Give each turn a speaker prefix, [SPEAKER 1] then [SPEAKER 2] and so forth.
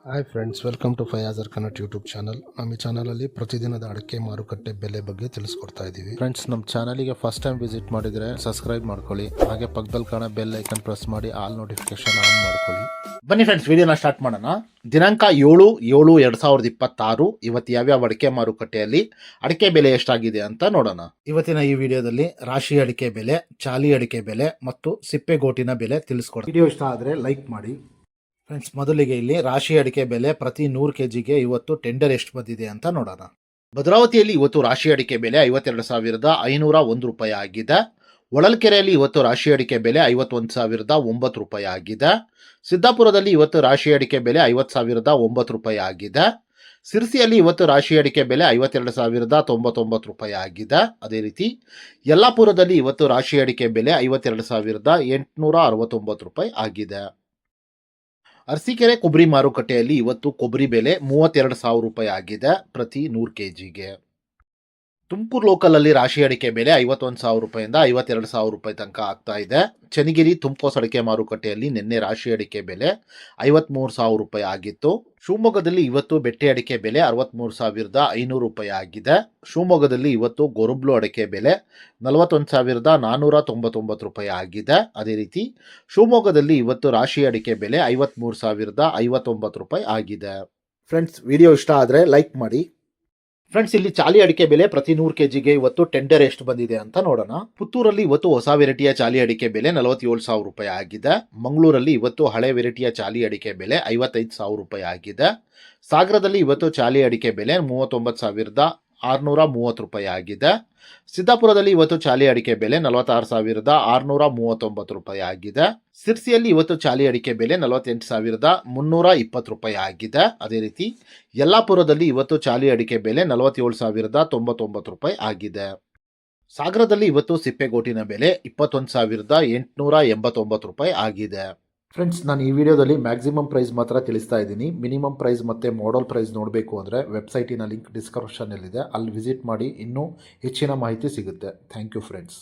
[SPEAKER 1] Hi friends, welcome to ಫಯಾಜರ್ Kannada YouTube channel. ನಮ್ಮ ಈ ಚಾನಲಲ್ಲಿ ಪ್ರತಿದಿನದ ಅಡಿಕೆ ಮಾರುಕಟ್ಟೆ ಬೆಲೆ ಬಗ್ಗೆ ತಿಳಿಸ್ಕೊಡ್ತಾ ಇದ್ದೀವಿ. ಫ್ರೆಂಡ್ಸ್, ನಮ್ಮ ಚಾನಲಿಗೆ ಫಸ್ಟ್ ಟೈಮ್ ವಿಸಿಟ್ ಮಾಡಿದರೆ ಸಬ್ಸ್ಕ್ರೈಬ್ ಮಾಡ್ಕೊಳ್ಳಿ. ಹಾಗೆ ಪಕ್ಕದಲ್ಲಿ ಕಾಣೋ ಬೆಲ್ ಐಕನ್ ಪ್ರೆಸ್ ಮಾಡಿ ಆಲ್ ನೋಟಿಫಿಕೇಶನ್ ಆನ್ ಮಾಡ್ಕೊಳ್ಳಿ.
[SPEAKER 2] ಬನ್ನಿ ಫ್ರೆಂಡ್ಸ್, ವಿಡಿಯೋನ ಸ್ಟಾರ್ಟ್ ಮಾಡೋಣ. ದಿನಾಂಕ 7/7/2026 ಇವತ್ತು ಯಾವ್ಯಾವ ಅಡಿಕೆ ಮಾರುಕಟ್ಟೆಯಲ್ಲಿ ಅಡಿಕೆ ಬೆಲೆ ಎಷ್ಟಾಗಿದೆ ಅಂತ ನೋಡೋಣ. ಇವತ್ತಿನ ಈ ವಿಡಿಯೋದಲ್ಲಿ ರಾಶಿ ಅಡಿಕೆ ಬೆಲೆ, ಚಾಲಿ ಅಡಿಕೆ ಬೆಲೆ ಮತ್ತು ಸಿಪ್ಪೆಗೋಟಿನ ಬೆಲೆ ತಿಳಿಸ್ಕೊಡ್ತೀನಿ. ವಿಡಿಯೋ ಇಷ್ಟ ಆದರೆ ಲೈಕ್ ಮಾಡಿ. ಫ್ರೆಂಡ್ಸ್, ಮೊದಲಿಗೆ ಇಲ್ಲಿ ರಾಶಿ ಅಡಿಕೆ ಬೆಲೆ ಪ್ರತಿ 100 kgಗೆ ಇವತ್ತು ಟೆಂಡರ್ ಎಷ್ಟು ಬಂದಿದೆ ಅಂತ ನೋಡೋಣ. ಭದ್ರಾವತಿಯಲ್ಲಿ ಇವತ್ತು ರಾಶಿ ಅಡಿಕೆ ಬೆಲೆ 52,501 ರೂಪಾಯಿ ಆಗಿದೆ. ಹೊಳಲ್ಕೆರೆಯಲ್ಲಿ ಇವತ್ತು ರಾಶಿ ಅಡಿಕೆ ಬೆಲೆ 51,009 ರೂಪಾಯಿ ಆಗಿದೆ. ಸಿದ್ದಾಪುರದಲ್ಲಿ ಇವತ್ತು ರಾಶಿ ಅಡಿಕೆ ಬೆಲೆ 50,009 ರೂಪಾಯಿ ಆಗಿದೆ. ಸಿರ್ಸಿಯಲ್ಲಿ ಇವತ್ತು ರಾಶಿ ಅಡಿಕೆ ಬೆಲೆ 52,099 ರೂಪಾಯಿ ಆಗಿದೆ. ಅದೇ ರೀತಿ ಯಲ್ಲಾಪುರದಲ್ಲಿ ಇವತ್ತು ರಾಶಿ ಅಡಿಕೆ ಬೆಲೆ 52,869 ರೂಪಾಯಿ ಆಗಿದೆ. ಅರಸೀಕೆರೆ ಕೊಬ್ಬರಿ ಮಾರುಕಟ್ಟೆಯಲ್ಲಿ ಇವತ್ತು ಕೊಬ್ಬರಿ ಬೆಲೆ 32,000 ರೂಪಾಯಿ ಆಗಿದೆ ಪ್ರತಿ 100 kgಗೆ. ತುಮಕೂರು ಲೋಕಲಲ್ಲಿ ರಾಶಿ ಅಡಿಕೆ ಬೆಲೆ 51,000 ರೂಪಾಯಿಂದ 52,000 ರೂಪಾಯಿ ತನಕ ಆಗ್ತಾ ಇದೆ. ಚನ್ನಗಿರಿ ತುಮಕೋಸ್ ಅಡಿಕೆ ಮಾರುಕಟ್ಟೆಯಲ್ಲಿ ನಿನ್ನೆ ರಾಶಿ ಅಡಿಕೆ ಬೆಲೆ 53,000 ರೂಪಾಯಿ ಆಗಿತ್ತು. ಶಿವಮೊಗ್ಗದಲ್ಲಿ ಇವತ್ತು ಬೆಟ್ಟೆ ಅಡಿಕೆ ಬೆಲೆ 63,500 ರೂಪಾಯಿ ಆಗಿದೆ. ಶಿವಮೊಗ್ಗದಲ್ಲಿ ಇವತ್ತು ಗೊರುಬ್ಲು ಅಡಿಕೆ ಬೆಲೆ 41,499 ರೂಪಾಯಿ ಆಗಿದೆ. ಅದೇ ರೀತಿ ಶಿವಮೊಗ್ಗದಲ್ಲಿ ಇವತ್ತು ರಾಶಿ ಅಡಿಕೆ ಬೆಲೆ 53,059 ರೂಪಾಯಿ ಆಗಿದೆ. ಫ್ರೆಂಡ್ಸ್, ವಿಡಿಯೋ ಇಷ್ಟ ಆದರೆ ಲೈಕ್ ಮಾಡಿ. ಫ್ರೆಂಡ್ಸ್, ಇಲ್ಲಿ ಚಾಲಿ ಅಡಿಕೆ ಬೆಲೆ ಪ್ರತಿ 100 kgಗೆ ಇವತ್ತು ಟೆಂಡರ್ ಎಷ್ಟು ಬಂದಿದೆ ಅಂತ ನೋಡೋಣ. ಪುತ್ತೂರಲ್ಲಿ ಇವತ್ತು ಹೊಸ ವೆರೈಟಿಯ ಚಾಲಿ ಅಡಿಕೆ ಬೆಲೆ 47,000 ರೂಪಾಯಿ ಆಗಿದೆ. ಮಂಗಳೂರಲ್ಲಿ ಇವತ್ತು ಹಳೆ ವೆರೈಟಿಯ ಚಾಲಿ ಅಡಿಕೆ ಬೆಲೆ 55,000 ರೂಪಾಯಿ ಆಗಿದೆ. ಸಾಗರದಲ್ಲಿ ಇವತ್ತು ಚಾಲಿ ಅಡಿಕೆ ಬೆಲೆ 39,630 ರೂಪಾಯಿ ಆಗಿದೆ. ಸಿದ್ದಾಪುರದಲ್ಲಿ ಇವತ್ತು ಚಾಲಿ ಅಡಿಕೆ ಬೆಲೆ 46,639 ರೂಪಾಯಿ ಆಗಿದೆ. ಸಿರ್ಸಿಯಲ್ಲಿ ಇವತ್ತು ಚಾಲಿ ಅಡಿಕೆ ಬೆಲೆ 48,320 ರೂಪಾಯಿ ಆಗಿದೆ. ಅದೇ ರೀತಿ ಯಲ್ಲಾಪುರದಲ್ಲಿ ಇವತ್ತು ಚಾಲಿ ಅಡಿಕೆ ಬೆಲೆ 47,099 ರೂಪಾಯಿ ಆಗಿದೆ. ಸಾಗರದಲ್ಲಿ ಇವತ್ತು ಸಿಪ್ಪೆಗೋಟಿನ ಬೆಲೆ 21,889 ರೂಪಾಯಿ ಆಗಿದೆ. ಫ್ರೆಂಡ್ಸ್, ನಾನು ಈ ವಿಡಿಯೋದಲ್ಲಿ ಮ್ಯಾಕ್ಸಿಮಮ್ ಪ್ರೈಸ್ ಮಾತ್ರ ತಿಳಿಸ್ತಾ ಇದ್ದೀನಿ. ಮಿನಿಮಮ್ ಪ್ರೈಸ್ ಮತ್ತು ಮಾಡಲ್ ಪ್ರೈಸ್ ನೋಡಬೇಕು ಅಂದರೆ ವೆಬ್ಸೈಟಿನ ಲಿಂಕ್ ಡಿಸ್ಕ್ರಿಪ್ಷನ್ನಲ್ಲಿದೆ, ಅಲ್ಲಿ ವಿಸಿಟ್ ಮಾಡಿ ಇನ್ನೂ ಹೆಚ್ಚಿನ ಮಾಹಿತಿ ಸಿಗುತ್ತೆ. Thank you friends.